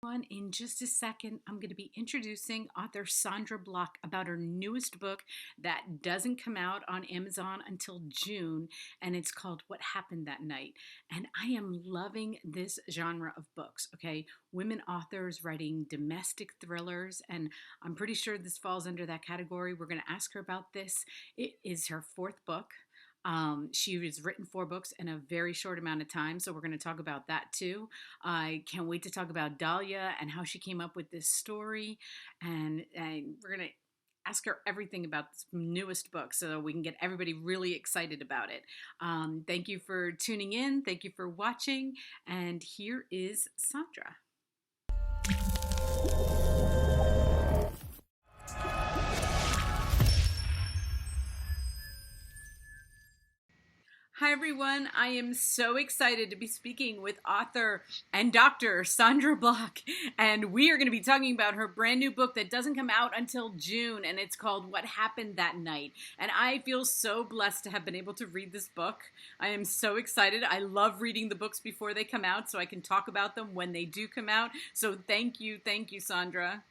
In just a second, I'm going to be introducing author Sandra Block about her newest book that doesn't come out on Amazon until June, and it's called What Happened That Night. And I am loving this genre of books, okay? Women authors writing domestic thrillers, and I'm pretty sure this falls under that category. We're going to ask her about this. It is her fourth book. She has written four books in a very short amount of time, so we're going to talk about that too. I can't wait to talk about Dahlia and how she came up with this story, and we're going to ask her everything about this newest book so we can get everybody really excited about it. Thank you for tuning in. Thank you for watching. And here is Sandra. Hi, everyone. I am so excited to be speaking with author and Dr. Sandra Block. And we are going to be talking about her brand new book that doesn't come out until June. And it's called What Happened That Night. And I feel so blessed to have been able to read this book. I am so excited. I love reading the books before they come out so I can talk about them when they do come out. So thank you, Sandra.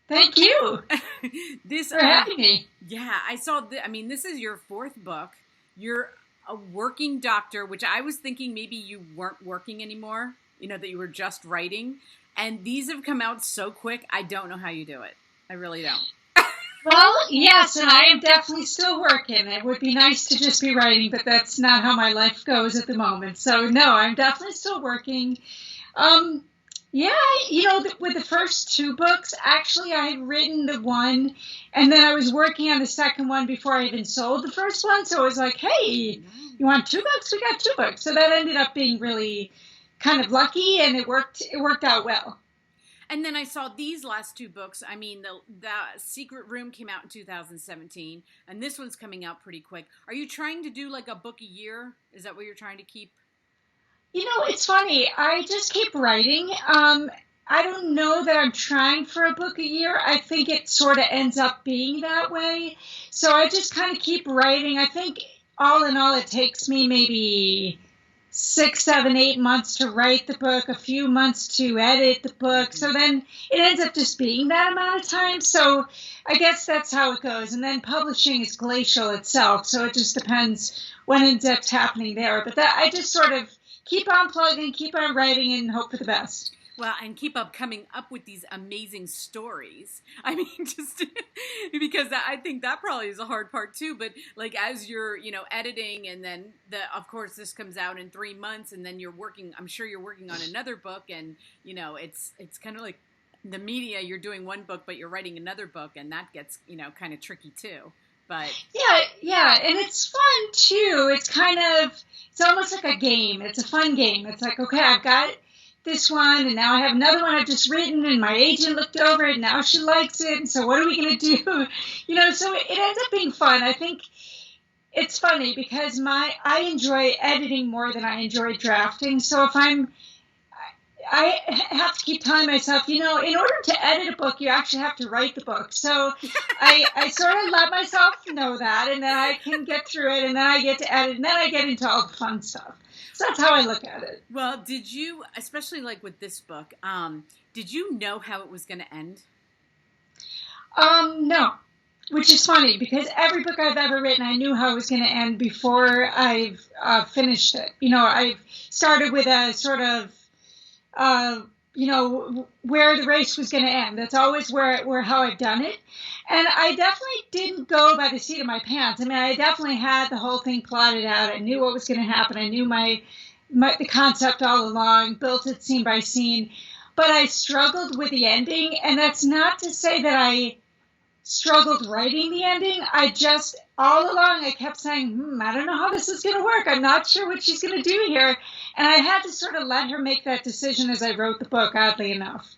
Thank you for having me. Yeah, I saw, this is your fourth book. You're a working doctor, which I was thinking maybe you weren't working anymore, that you were just writing. And these have come out so quick, I don't know how you do it. I really don't. Well, yes, and I am definitely still working. It would be nice to just be writing, but that's not how my life goes at the moment. So, no, I'm definitely still working. With the first two books, actually, I had written the one, and then I was working on the second one before I even sold the first one. So I was like, hey, you want two books? We got two books. So that ended up being really kind of lucky, and it worked out well. And then I saw these last two books. I mean, the Secret Room came out in 2017, and this one's coming out pretty quick. Are you trying to do like a book a year? Is that what you're trying to keep? It's funny. I just keep writing. I don't know that I'm trying for a book a year. I think it sort of ends up being that way. So I just kind of keep writing. I think all in all, it takes me maybe 6, 7, 8 months to write the book, a few months to edit the book. So then it ends up just being that amount of time. So I guess that's how it goes. And then publishing is glacial itself. So it just depends what ends up happening there. But I just sort of keep on plugging, keep on writing, and hope for the best. Well, and keep up coming up with these amazing stories. I mean, just because I think that probably is a hard part too. But like as you're, editing, and then of course this comes out in 3 months, and then you're working. I'm sure you're working on another book, and it's kind of like the media. You're doing one book, but you're writing another book, and that gets kind of tricky too. But yeah, and it's fun too. It's almost like a game. It's a fun game. It's like, okay, I've got this one, and now I have another one I've just written, and my agent looked over it, and now she likes it, and so what are we going to do? So it ends up being fun. I think it's funny because I enjoy editing more than I enjoy drafting. So if I have to keep telling myself, in order to edit a book, you actually have to write the book. So I sort of let myself know that, and then I can get through it, and then I get to edit, and then I get into all the fun stuff. So that's how I look at it. Well, did you, especially like with this book, did you know how it was going to end? No, which is funny because every book I've ever written, I knew how it was going to end before I've finished it. I've started with a sort of where the race was going to end. That's always where how I've done it. And I definitely didn't go by the seat of my pants. I mean, I definitely had the whole thing plotted out. I knew what was going to happen. I knew the concept all along, built it scene by scene. But I struggled with the ending. And that's not to say that I struggled writing the ending. I just, all along, I kept saying, I don't know how this is going to work. I'm not sure what she's going to do here. And I had to sort of let her make that decision as I wrote the book, oddly enough.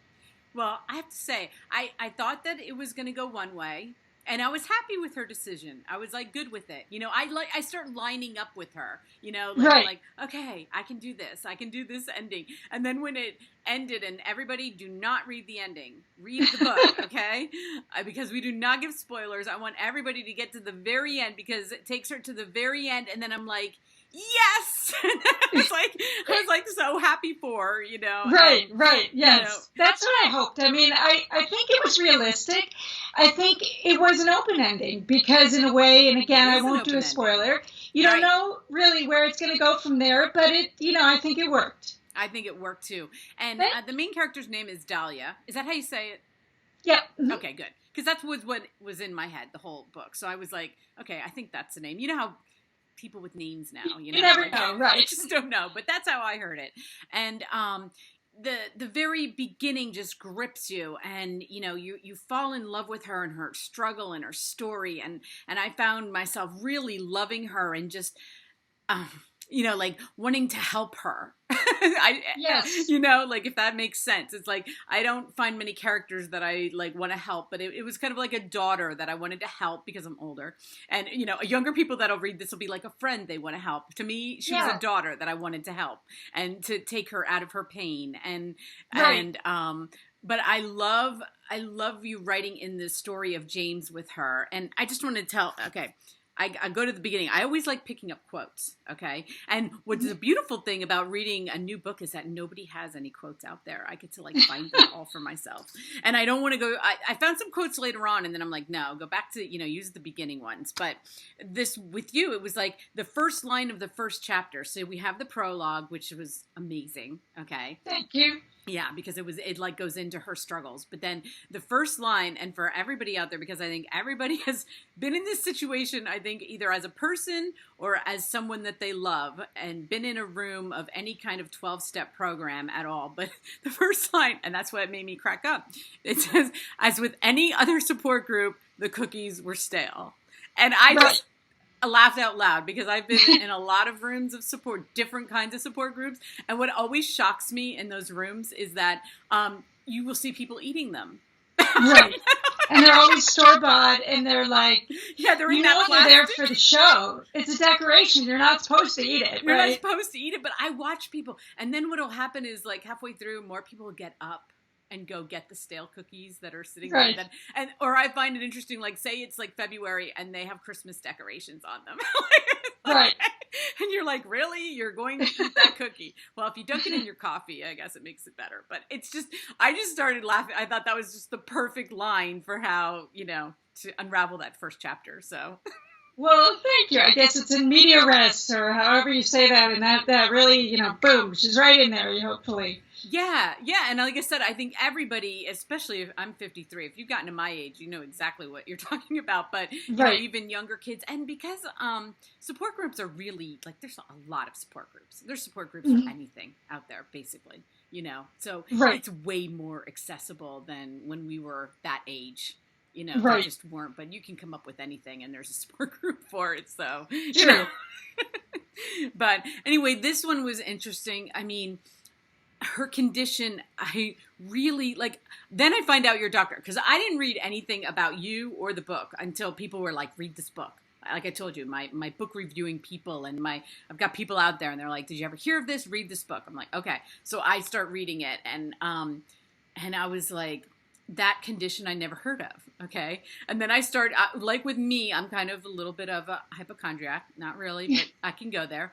Well, I have to say, I thought that it was going to go one way, and I was happy with her decision. I was like good with it. I start lining up with her, right. Like, okay, I can do this ending. And then when it ended, and everybody do not read the ending, read the book, okay? Because we do not give spoilers. I want everybody to get to the very end because it takes her to the very end. And then I'm like, Yes. I was like so happy for, you know. Right, And, right, you know, yes. That's what I hoped. I mean, I think it was realistic. I think it was an open ending because, in a way, and it again, I is an won't do open a ending. spoiler, you don't Right. know really where it's going to go from there, but I think it worked. I think it worked too. And Okay? the main character's name is Dahlia. Is that how you say it? Yeah. Mhm. Okay, good. Because that was what was in my head the whole book. So I was like, okay, I think that's the name. You know how people with names now, you You know, never like know, I right? just don't know. But that's how I heard it. And the very beginning just grips you, and you know you fall in love with her and her struggle and her story, and I found myself really loving her and just um, you know, like wanting to help her. Yes. You know, like if that makes sense. It's like I don't find many characters that I like want to help, but it was kind of like a daughter that I wanted to help because I'm older, and you know, younger people that'll read this will be like a friend they want to help. To me, she was Yeah. a daughter that I wanted to help and to take her out of her pain, and Right. but I love you writing in the story of James with her, and I just want to tell. Okay, I go to the beginning. I always like picking up quotes, okay? And what's the beautiful thing about reading a new book is that nobody has any quotes out there. I get to like find them all for myself. And I don't want to go, I found some quotes later on and then I'm like, no, go back to, you know, use the beginning ones. But this, with you, it was like the first line of the first chapter. So we have the prologue, which was amazing, okay? Thank you. Yeah, because it like goes into her struggles. But then the first line, and for everybody out there, because I think everybody has been in this situation, I think either as a person or as someone that they love and been in a room of any kind of 12-step program at all. But the first line, and that's what made me crack up, it says, as with any other support group, the cookies were stale. And I just laughed out loud because I've been in a lot of rooms of support, different kinds of support groups. And what always shocks me in those rooms is that you will see people eating them. Right. And they're always store-bought, and they're like, yeah, they're in you that know, plastic. they're there for the show. It's a decoration. You're not supposed to eat it, You're right? not supposed to eat it, but I watch people. And then what'll happen is like halfway through, more people will get up and go get the stale cookies that are sitting Right. there. And or I find it interesting, like say it's like February and they have Christmas decorations on them. Right. And you're like, really? You're going to eat that cookie? Well, if you dunk it in your coffee, I guess it makes it better. But it's just, I just started laughing. I thought that was just the perfect line for how, you know, to unravel that first chapter. So. Well, thank you. I guess it's in media res, or however you say that, and that really, you know, boom, she's right in there, hopefully. Yeah, and like I said, I think everybody, especially if I'm 53, if you've gotten to my age, you know exactly what you're talking about. But you know, even younger kids, and because support groups are really like, there's a lot of support groups. There's support groups for anything out there, basically. You know, so it's way more accessible than when we were that age. You know, they just weren't. But you can come up with anything, and there's a support group for it. So, you know. But anyway, this one was interesting. I mean, her condition, I really like. Then I find out you're a doctor because I didn't read anything about you or the book until people were like, "Read this book." Like I told you, my book reviewing people and I've got people out there, and they're like, "Did you ever hear of this? Read this book." I'm like, "Okay." So I start reading it, and I was like, that condition I never heard of. Okay. And then I start, like with me, I'm kind of a little bit of a hypochondriac. Not really, but I can go there.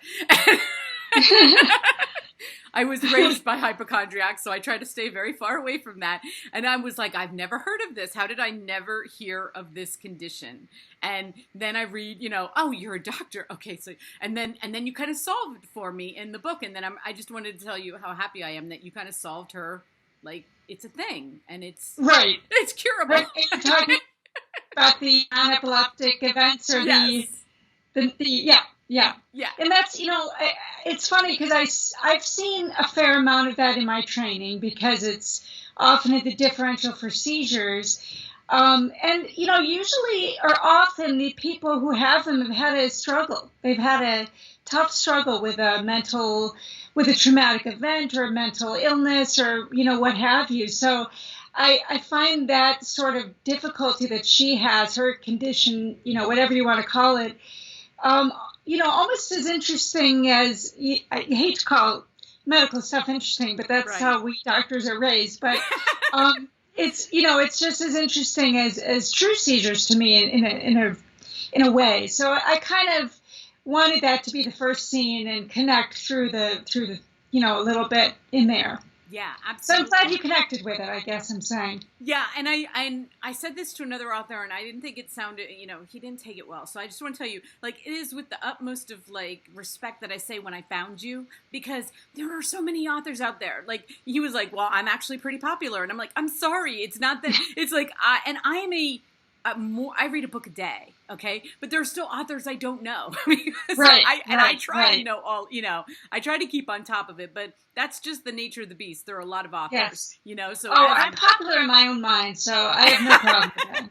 I was raised by hypochondriacs, so I try to stay very far away from that. And I was like, I've never heard of this. How did I never hear of this condition? And then I read, you know, oh, you're a doctor. Okay, so and then you kind of solved it for me in the book. And then I just wanted to tell you how happy I am that you kind of solved her. Like, it's a thing, and it's it's curable. Right. You're talking about the non-epileptic events, or yeah. And that's, you know, it's funny because I've seen a fair amount of that in my training because it's often at the differential for seizures. And, you know, usually or often the people who have them have had a struggle. They've had a tough struggle with a traumatic event or a mental illness or, you know, what have you. So I find that sort of difficulty that she has, her condition, you know, whatever you want to call it, you know, almost as interesting as, I hate to call medical stuff interesting, but that's how we doctors are raised. But it's, you know, it's just as interesting as true seizures to me in a way. So I kind of wanted that to be the first scene and connect through the a little bit in there. Yeah, So I'm absolutely. glad you connected with it, I guess I'm saying. Yeah, and I said this to another author, and I didn't think it sounded, he didn't take it well. So I just want to tell you, like, it is with the utmost of like respect that I say when I found you, because there are so many authors out there. Like, he was like, "Well, I'm actually pretty popular," and I'm like, "I'm sorry, it's not that." It's like, I am I read a book a day, okay, but there are still authors I don't know. Right, I try to right. know all, I try to keep on top of it, but that's just the nature of the beast. There are a lot of authors, Yes. so Oh, I'm popular in my own mind, so I have no problem with that.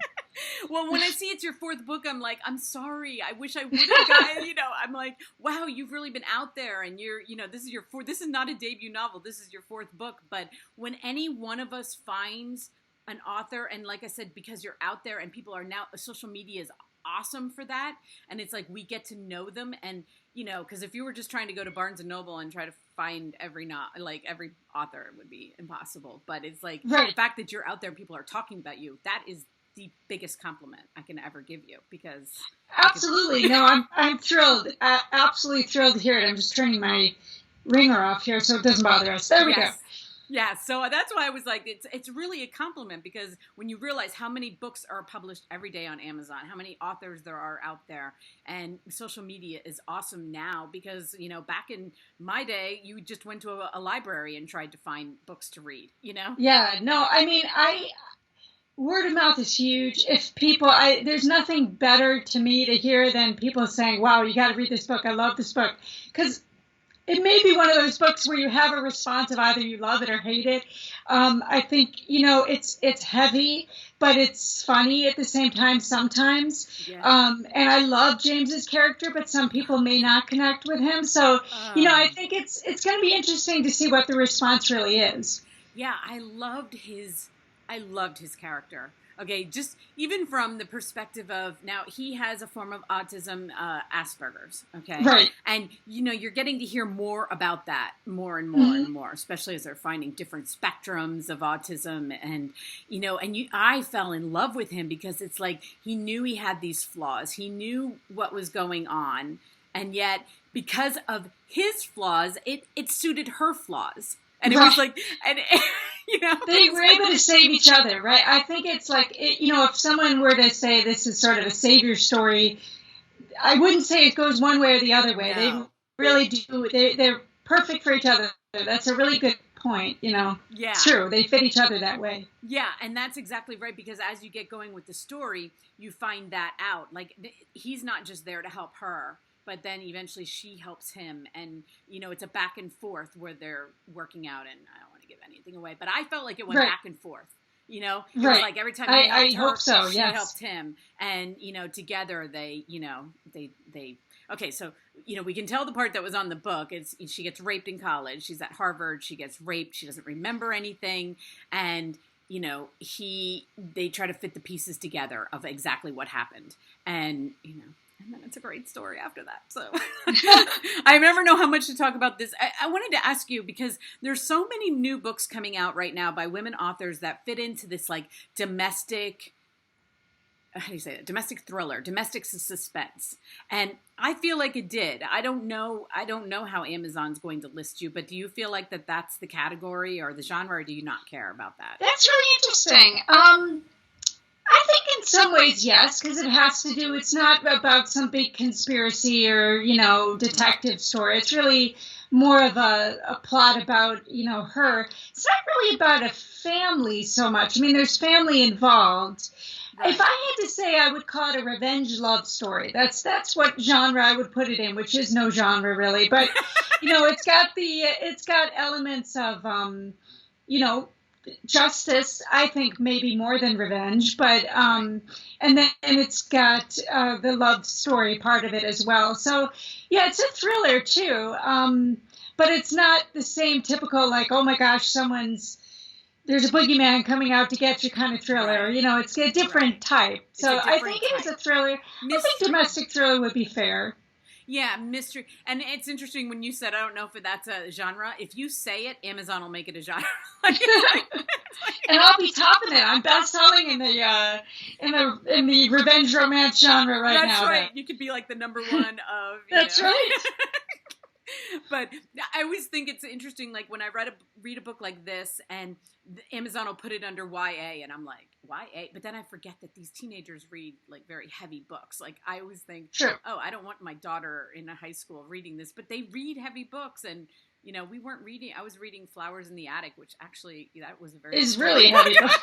well, when I see it's your fourth book, I'm like, I'm sorry. I wish I would have gotten, I'm like, wow, you've really been out there, and you're, this is your fourth. This is not a debut novel. This is your fourth book. But when any one of us finds an author, and like I said, because you're out there and people are now, social media is awesome for that, and it's like we get to know them, and because if you were just trying to go to Barnes and Noble and try to find every author, it would be impossible. But it's like Right. the fact that you're out there and people are talking about you, that is the biggest compliment I can ever give you, because Absolutely. No, I'm thrilled. Absolutely thrilled to hear it. I'm just turning my ringer off here so it doesn't bother us. There we go. Yeah, so that's why I was like, it's really a compliment, because when you realize how many books are published every day on Amazon, how many authors there are out there, and social media is awesome now, because, back in my day, you just went to a library and tried to find books to read, Yeah, no, I mean, word of mouth is huge. If people, there's nothing better to me to hear than people saying, wow, you got to read this book. I love this book. Because it may be one of those books where you have a response of either you love it or hate it. I think, it's heavy, but it's funny at the same time sometimes. Yeah. And I love James's character, but some people may not connect with him. So, I think it's going to be interesting to see what the response really is. Yeah, I loved his character. Okay, just even from the perspective of, now he has a form of autism, Asperger's. Okay, right, and you're getting to hear more about that more and more and more, especially as they're finding different spectrums of autism, and I fell in love with him because it's like he knew he had these flaws, he knew what was going on, and yet because of his flaws, it suited her flaws. And it was like, and they were able to save each other, right? I think it's like, if someone were to say this is sort of a savior story, I wouldn't say it goes one way or the other way. No. They really do. They're perfect for each other. That's a really good point. Yeah, it's true. They fit each other that way. Yeah, and that's exactly right, because as you get going with the story, you find that out. Like, he's not just there to help her, but then eventually she helps him, and it's a back and forth where they're working out, and I don't want to give anything away, but I felt like it went back and forth. It was like every time I hope so. she yes. helped him, and together they okay, so we can tell the part that was on the book. It's she gets raped in college. She's at Harvard. She gets raped. She doesn't remember anything, and they try to fit the pieces together of exactly what happened, and and then it's a great story after that. So I never know how much to talk about this. I wanted to ask you, because there's so many new books coming out right now by women authors that fit into this like domestic, how do you say it? Domestic thriller, domestic suspense. And I feel like it did. I don't know how Amazon's going to list you, but do you feel like that's the category or the genre, or do you not care about that? That's really interesting. I think in some ways, yes, because it has to do, it's not about some big conspiracy or, detective story. It's really more of a plot about, her. It's not really about a family so much. I mean, there's family involved. Right. If I had to say, I would call it a revenge love story. That's what genre I would put it in, which is no genre really. But, it's got elements of, justice, I think, maybe more than revenge, but and it's got the love story part of it as well. So yeah, it's a thriller too, but it's not the same typical like, oh my gosh, there's a boogeyman coming out to get you kind of thriller. Right. It's a different type. So I think it is a thriller. I think domestic thriller would be fair. Yeah, mystery. And it's interesting when you said, I don't know if that's a genre. If you say it, Amazon will make it a genre. And I'll be topping it. I'm best-selling in in the revenge romance genre right now. That's right. You could be like the number one of. That's right. But I always think it's interesting, like when I read a book like this, and Amazon will put it under YA, and I'm like, YA? But then I forget that these teenagers read like very heavy books. Like I always think, oh, I don't want my daughter in a high school reading this, but they read heavy books, and we weren't reading. I was reading Flowers in the Attic, which actually that was a very really heavy book.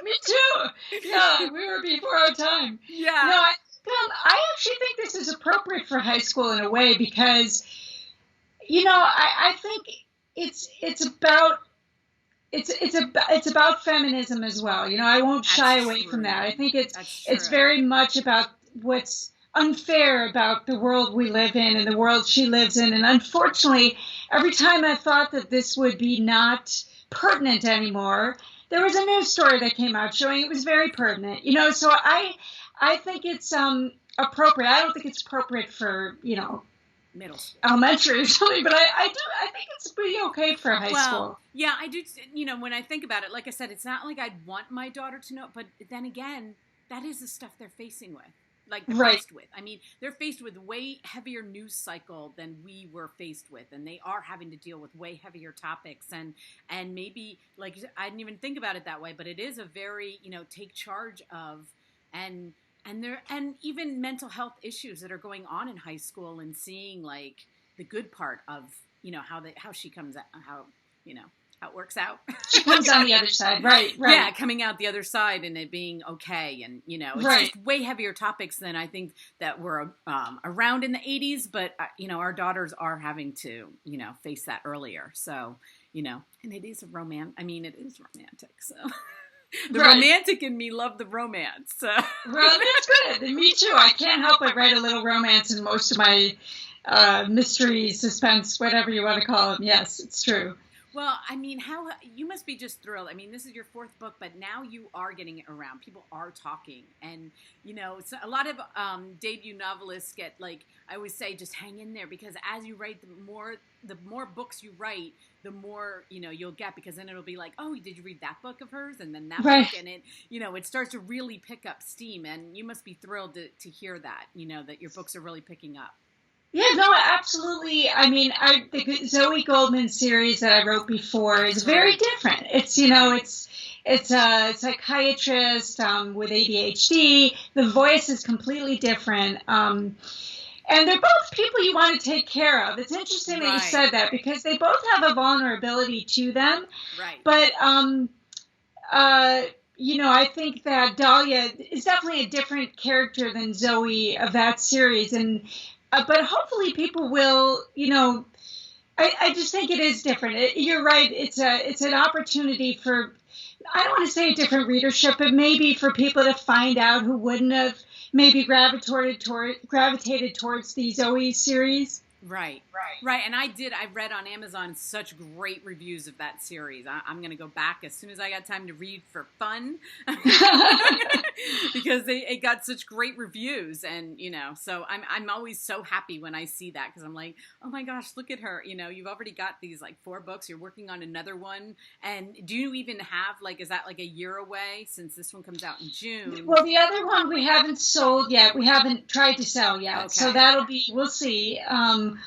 Me too. Yeah, we were before our time. Yeah. No, I actually think this is appropriate for high school in a way because, I think it's about feminism as well. I won't shy away from that. I think it's very much about what's unfair about the world we live in and the world she lives in. And unfortunately, every time I thought that this would be not pertinent anymore, there was a news story that came out showing it was very pertinent. So I think it's appropriate. I don't think it's appropriate for, middle school, elementary or something, but I think it's pretty okay for high school. Yeah, I do. When I think about it, like I said, it's not like I'd want my daughter to know, but then again, that is the stuff they're facing with. Like they're faced with. I mean, they're faced with way heavier news cycle than we were faced with, and they are having to deal with way heavier topics. And maybe, like, I didn't even think about it that way, but it is a very take charge of and even mental health issues that are going on in high school, and seeing like the good part of how she comes out, how it works out. She comes on the other side, right? Yeah, coming out the other side and it being okay, and it's just way heavier topics than I think that were around in the 80s. But our daughters are having to face that earlier. So and it is it is romantic. So. The romantic in me loved the romance. So. Well, that's good. And me too. I can't help but write a little romance in most of my mystery, suspense, whatever you want to call them. Yes, it's true. Well, how you must be just thrilled. This is your fourth book, but now you are getting it around. People are talking, and so a lot of debut novelists get I always say, just hang in there, because as you write, the more books you write, the more you'll get, because then it'll be like, oh, did you read that book of hers, and then that book, and it starts to really pick up steam, and you must be thrilled to hear that that your books are really picking up. Yeah, no, absolutely. The Zoe Goldman series that I wrote before is very different. It's it's a psychiatrist with ADHD. The voice is completely different. And they're both people you want to take care of. It's interesting that you said that, because they both have a vulnerability to them. Right. But I think that Dahlia is definitely a different character than Zoe of that series, and. But hopefully people will, I just think it is different. You're right. It's an opportunity for, I don't want to say a different readership, but maybe for people to find out who wouldn't have maybe gravitated towards the Zoe series. Right. And I read on Amazon such great reviews of that series. I'm going to go back as soon as I got time to read for fun, because it got such great reviews. And, so I'm always so happy when I see that, because I'm like, oh my gosh, look at her. You've already got these 4 books. You're working on another one. And do you even have is that a year away, since this one comes out in June? Well, the other one we haven't sold yet. We haven't tried to sell yet. Okay. So that'll be, we'll see.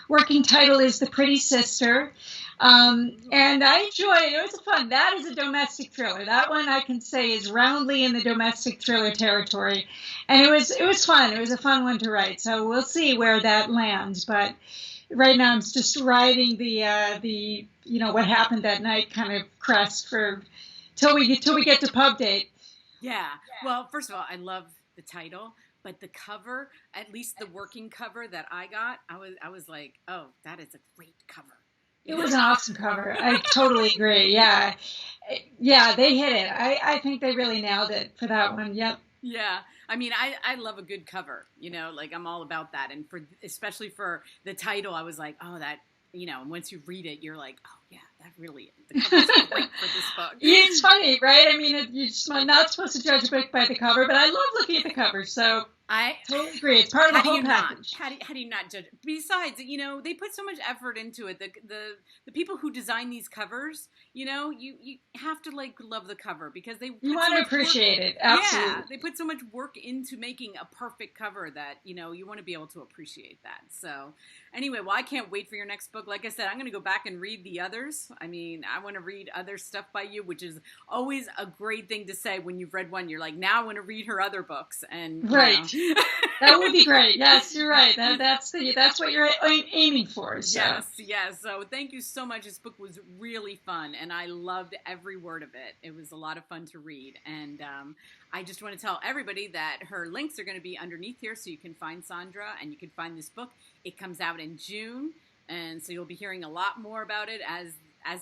Working title is The Pretty Sister. And I enjoy it. It was fun. That is a domestic thriller. That one I can say is roundly in the domestic thriller territory. And it was fun. It was a fun one to write. So we'll see where that lands. But right now I'm just riding the what happened that night kind of crest till we get to pub date. Yeah. Well, first of all, I love the title. But the cover, at least the working cover that I got, I was like, oh, that is a great cover. It was an awesome cover. I totally agree. Yeah. Yeah, they hit it. I think they really nailed it for that one. Yep. Yeah. I love a good cover, I'm all about that. And especially for the title, I was like, oh, that, once you read it, you're like, oh, yeah, that really, the cover's great for this book. Yeah, it's funny, right? You're not supposed to judge a book by the cover, but I love looking at the cover, so I Totally agree. It's part of the how do whole you not? package. How do you not judge? Besides, they put so much effort into it. The people who design these covers, you have to like love the cover because they You put so want to much work. appreciate it. Yeah, Absolutely. they put so much work into making a perfect cover that you want to be able to appreciate that. So, anyway, well, I can't wait for your next book. Like I said, I'm going to go back and read the others. I mean, I want to read other stuff by you, which is always a great thing to say when you've read one. You're like, now I want to read her other books, and Right. That would be great. Yes, you're right. That's what you're aiming for. So. Yes, yes. So thank you so much. This book was really fun, and I loved every word of it. It was a lot of fun to read, and I just want to tell everybody that her links are going to be underneath here, so you can find Sandra and you can find this book. It comes out in June, and so you'll be hearing a lot more about it as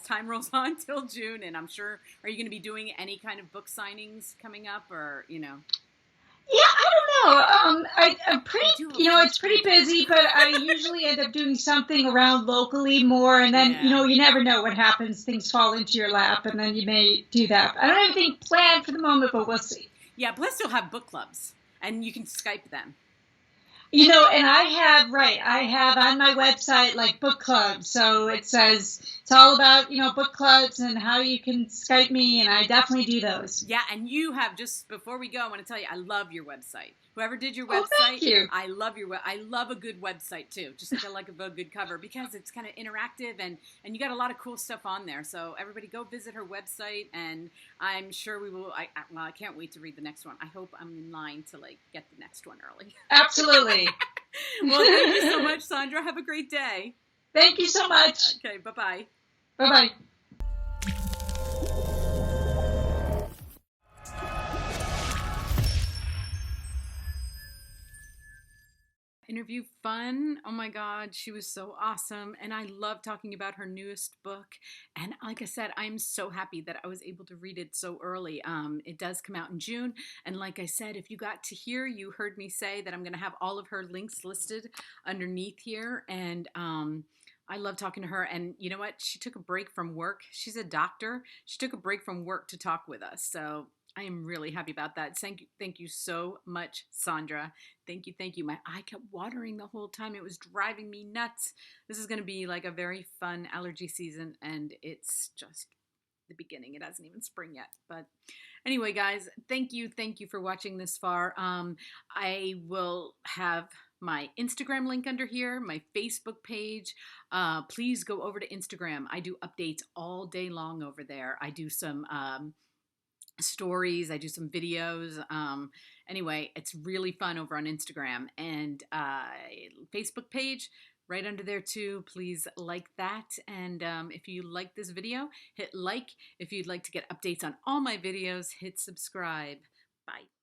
time rolls on till June. And I'm sure, are you going to be doing any kind of book signings coming up, or Yeah, I don't know. I'm pretty, do it's pretty busy, but I usually end up doing something around locally more. And then, Yeah. you never know what happens. Things fall into your lap, and then you may do that. I don't have anything planned for the moment, but we'll see. Yeah, plus you'll have book clubs, and you can Skype them. And I have on my website like book clubs. So it says it's all about, book clubs and how you can Skype me. And I definitely do those. Yeah, and you have, just before we go, I want to tell you, I love your website. Whoever did your Oh, thank website, you. I love I love a good website too. Just like a good cover because it's kind of interactive and you got a lot of cool stuff on there. So everybody go visit her website, and I'm sure we will. I can't wait to read the next one. I hope I'm in line to like get the next one early. Absolutely. Well, thank you so much, Sandra. Have a great day. Thank you so much. Okay, bye-bye. Bye-bye. Interview fun. Oh my God, she was so awesome. And I love talking about her newest book. And like I said, I'm so happy that I was able to read it so early. It does come out in June. And like I said, if you got to hear, you heard me say that I'm going to have all of her links listed underneath here. And I love talking to her. And you know what? She took a break from work. She's a doctor. She took a break from work to talk with us. So I am really happy about that. Thank you so much, Sandra. Thank you. My eye kept watering the whole time. It was driving me nuts. This is going to be like a very fun allergy season, and it's just the beginning. It hasn't even spring yet. But anyway, guys, thank you for watching this far. I will have my Instagram link under here, my Facebook page. Please go over to Instagram. I do updates all day long over there. I do some stories, I do some videos. Anyway, it's really fun over on Instagram, and Facebook page right under there too. Please like that, and if you like this video, hit like. If you'd like to get updates on all my videos, hit subscribe. Bye.